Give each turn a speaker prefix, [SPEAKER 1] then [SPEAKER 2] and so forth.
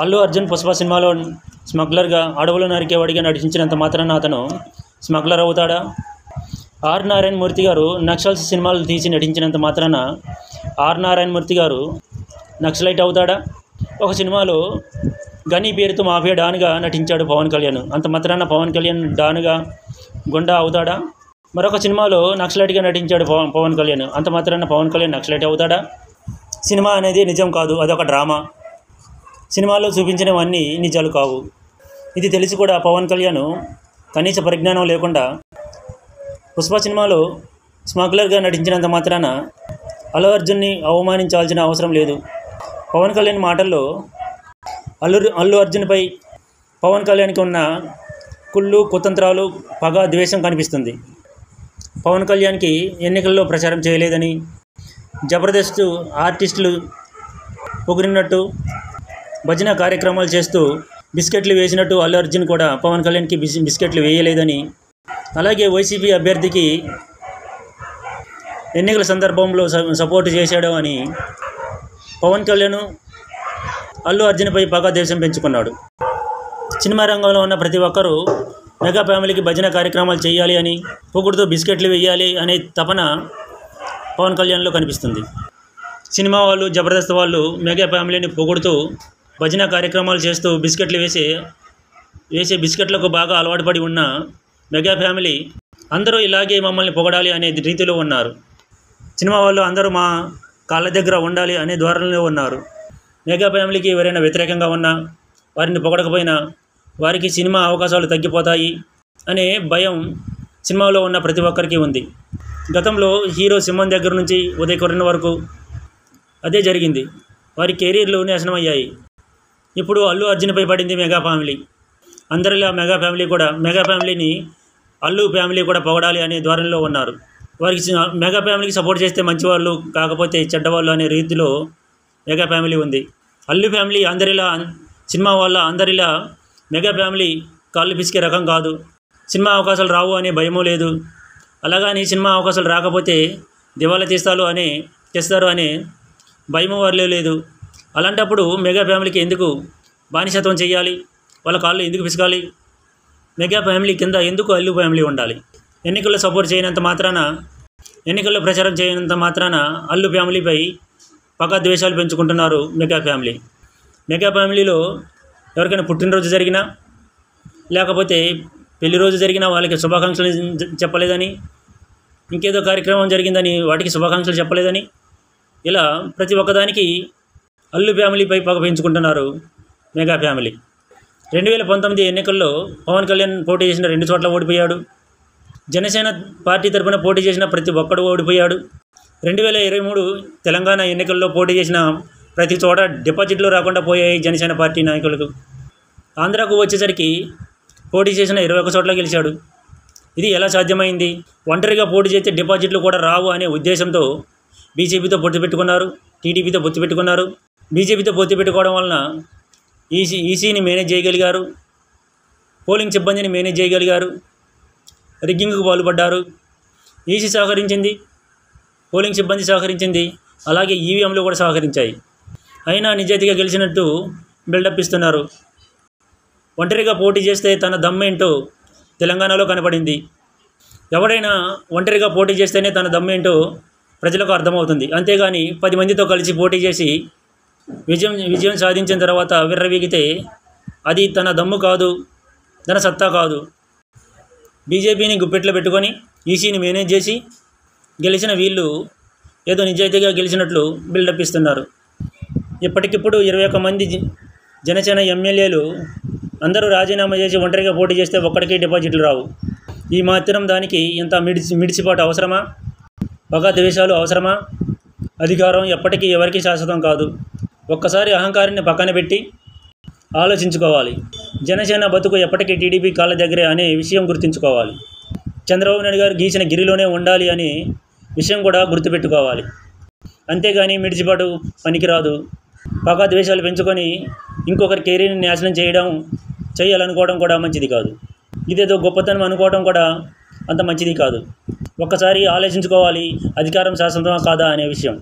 [SPEAKER 1] అల్లు అర్జున్ పుష్ప సినిమాలో స్మగ్లర్గా అడవులు నరికేవాడిగా నటించినంత మాత్రాన అతను స్మగ్లర్ అవుతాడా? ఆర్ నారాయణ మూర్తి గారు నక్సల్స్ సినిమాలు తీసి నటించినంత మాత్రాన ఆర్ నారాయణ మూర్తి గారు నక్సలైట్ అవుతాడా? ఒక సినిమాలో గని పేరుతో మాఫియా డాన్గా నటించాడు పవన్ కళ్యాణ్, అంత మాత్రాన పవన్ కళ్యాణ్ డాన్గా గుండా అవుతాడా? మరొక సినిమాలో నక్సలైట్గా నటించాడు పవన్ కళ్యాణ్, అంత మాత్రాన పవన్ కళ్యాణ్ నక్సలైట్ అవుతాడా? సినిమా అనేది నిజం కాదు, అదొక డ్రామా. సినిమాలో చూపించినవన్నీ నిజాలు కావు. ఇది తెలిసి కూడా పవన్ కళ్యాణ్ కనీస పరిజ్ఞానం లేకుండా పుష్ప సినిమాలో స్మగ్లర్గా నటించినంత మాత్రాన అల్లు అర్జున్ని అవమానించాల్సిన అవసరం లేదు. పవన్ కళ్యాణ్ మాటల్లో అల్లు అర్జున్పై పవన్ కళ్యాణ్కి ఉన్న కుళ్ళు, కుతంత్రాలు, పగ, ద్వేషం కనిపిస్తుంది. పవన్ కళ్యాణ్కి ఎన్నికల్లో ప్రచారం చేయలేదని, జబర్దస్త్ ఆర్టిస్టులు పొగిడినట్టు భజన కార్యక్రమాలు చేస్తూ బిస్కెట్లు వేసినట్టు అల్లు అర్జున్ కూడా పవన్ కళ్యాణ్కి బిస్కెట్లు వేయలేదని, అలాగే వైసీపీ అభ్యర్థికి ఎన్నికల సందర్భంలో సపోర్టు చేశాడు అని పవన్ కళ్యాణ్ అల్లు అర్జున్పై పగ, ద్వేషం పెంచుకున్నాడు. సినిమా రంగంలో ఉన్న ప్రతి ఒక్కరూ మెగా ఫ్యామిలీకి భజన కార్యక్రమాలు చేయాలి అని, పొగుడుతూ బిస్కెట్లు వేయాలి అనే తపన పవన్ కళ్యాణ్లో కనిపిస్తుంది. సినిమా వాళ్ళు, జబర్దస్త్ వాళ్ళు మెగా ఫ్యామిలీని పొగుడుతూ భజన కార్యక్రమాలు చేస్తూ బిస్కెట్లు వేసే బిస్కెట్లకు బాగా అలవాటు పడి ఉన్న మెగా ఫ్యామిలీ అందరూ ఇలాగే మమ్మల్ని పొగడాలి అనే రీతిలో ఉన్నారు. సినిమా వాళ్ళు అందరూ మా కాళ్ళ దగ్గర ఉండాలి అనే ధోరణిలో ఉన్నారు. మెగా ఫ్యామిలీకి ఎవరైనా వ్యతిరేకంగా ఉన్నా, వారిని పొగడకపోయినా వారికి సినిమా అవకాశాలు తగ్గిపోతాయి అనే భయం సినిమాలో ఉన్న ప్రతి ఒక్కరికి ఉంది. గతంలో హీరో సింహన్ దగ్గర నుంచి ఉదయ్ కిరణ్ వరకు అదే జరిగింది. వారి కెరీర్లు నాశనం అయ్యాయి. ఇప్పుడు అల్లు అర్జున్పై పడింది మెగా ఫ్యామిలీ. అందరిలా మెగా ఫ్యామిలీని అల్లు ఫ్యామిలీ కూడా పొగడాలి అనే ధోరణిలో ఉన్నారు. వారికి మెగా ఫ్యామిలీకి సపోర్ట్ చేస్తే మంచివాళ్ళు, కాకపోతే చెడ్డవాళ్ళు అనే రీతిలో మెగా ఫ్యామిలీ ఉంది. అల్లు ఫ్యామిలీ అందరిలా, సినిమా వాళ్ళ అందరిలా మెగా ఫ్యామిలీ కాళ్ళు పిసికే రకం కాదు. సినిమా అవకాశాలు రావు అనే భయమూ లేదు. అలాగని సినిమా అవకాశాలు రాకపోతే దివాలా చేస్తారు అనే భయము వారిలో లేదు. అలాంటప్పుడు మెగా ఫ్యామిలీకి ఎందుకు బానిసత్వం చేయాలి? వాళ్ళ కాళ్ళు ఎందుకు పిసకాలి? మెగా ఫ్యామిలీ కింద ఎందుకు అల్లు ఫ్యామిలీ ఉండాలి? ఎన్నికల్లో సపోర్ట్ చేయనంత మాత్రాన, ఎన్నికల్లో ప్రచారం చేయనంత మాత్రాన అల్లు ఫ్యామిలీపై పగ, ద్వేషాలు పెంచుకుంటున్నారు మెగా ఫ్యామిలీ. మెగా ఫ్యామిలీలో ఎవరికైనా పుట్టినరోజు జరిగినా, లేకపోతే పెళ్లి రోజు జరిగినా వాళ్ళకి శుభాకాంక్షలు చెప్పలేదని, ఇంకేదో కార్యక్రమం జరిగిందని వాటికి శుభాకాంక్షలు చెప్పలేదని, ఇలా ప్రతి ఒక్కదానికి అల్లు ఫ్యామిలీపై పగ పెంచుకుంటున్నారు మెగా ఫ్యామిలీ. 2019 ఎన్నికల్లో పవన్ కళ్యాణ్ పోటీ చేసిన 2 చోట్ల ఓడిపోయాడు. జనసేన పార్టీ తరఫున పోటీ చేసిన ప్రతి ఒక్కడు ఓడిపోయాడు. 2023 తెలంగాణ ఎన్నికల్లో పోటీ చేసిన ప్రతి చోట డిపాజిట్లు రాకుండా పోయాయి జనసేన పార్టీ నాయకులకు. ఆంధ్రాకు వచ్చేసరికి పోటీ చేసిన 21 చోట్ల గెలిచాడు. ఇది ఎలా సాధ్యమైంది? ఒంటరిగా పోటీ చేస్తే డిపాజిట్లు కూడా రావు అనే ఉద్దేశంతో బీజేపీతో పొత్తు పెట్టుకున్నారు, టీడీపీతో పొత్తు పెట్టుకున్నారు. బీజేపీతో పొత్తు పెట్టుకోవడం వలన ఈసీని మేనేజ్ చేయగలిగారు, పోలింగ్ సిబ్బందిని మేనేజ్ చేయగలిగారు, రిగ్గింగ్కు పాల్పడ్డారు. ఈసీ సహకరించింది, పోలింగ్ సిబ్బంది సహకరించింది, అలాగే ఈవీఎంలు కూడా సహకరించాయి. అయినా నిజాయితీగా గెలిచినట్టు బిల్డప్ ఇస్తున్నారు. ఒంటరిగా పోటీ చేస్తే తన దమ్మేంటో తెలంగాణలో కనపడింది. ఎవడైనా ఒంటరిగా పోటీ చేస్తేనే తన దమ్మేంటో ప్రజలకు అర్థమవుతుంది. అంతేగాని 10 మందితో కలిసి పోటీ చేసి విజయం సాధించిన తర్వాత విర్రవీగితే అది తన దమ్ము కాదు, తన సత్తా కాదు. బీజేపీని గుప్పెట్లో పెట్టుకొని ఈసీని మేనేజ్ చేసి గెలిచిన వీళ్ళు ఏదో నిజాయితీగా గెలిచినట్లు బిల్డప్ ఇస్తున్నారు. ఇప్పటికిప్పుడు 21 మంది జనసేన ఎమ్మెల్యేలు అందరూ రాజీనామా చేసి ఒంటరిగా పోటీ చేస్తే ఒక్కడికి డిపాజిట్లు రావు. ఈ మాత్రం దానికి ఇంత మిడిసిపాటు అవసరమా? పగ, ద్వేషాలు అవసరమా? అధికారం ఎప్పటికీ ఎవరికీ శాశ్వతం కాదు. ఒక్కసారి అహంకారాన్ని పక్కన పెట్టి ఆలోచించుకోవాలి. జనసేన బతుకు ఎప్పటికీ టీడీపీ కాళ్ళ దగ్గరే అనే విషయం గుర్తుంచుకోవాలి. చంద్రబాబు నాయుడు గారు గీసిన గిరిలోనే ఉండాలి అనే విషయం కూడా గుర్తుపెట్టుకోవాలి. అంతేగాని మిడిసిపాటు పనికిరాదు. పగ, ద్వేషాలు పెంచుకొని ఇంకొకరి కెరీర్ని నాశనం చేయాలనుకోవడం కూడా మంచిది కాదు. ఇదేదో గొప్పతనం అనుకోవడం కూడా అంత మంచిది కాదు. ఒక్కసారి ఆలోచించుకోవాలి, అధికారం శాశ్వతమా కాదా అనే విషయం.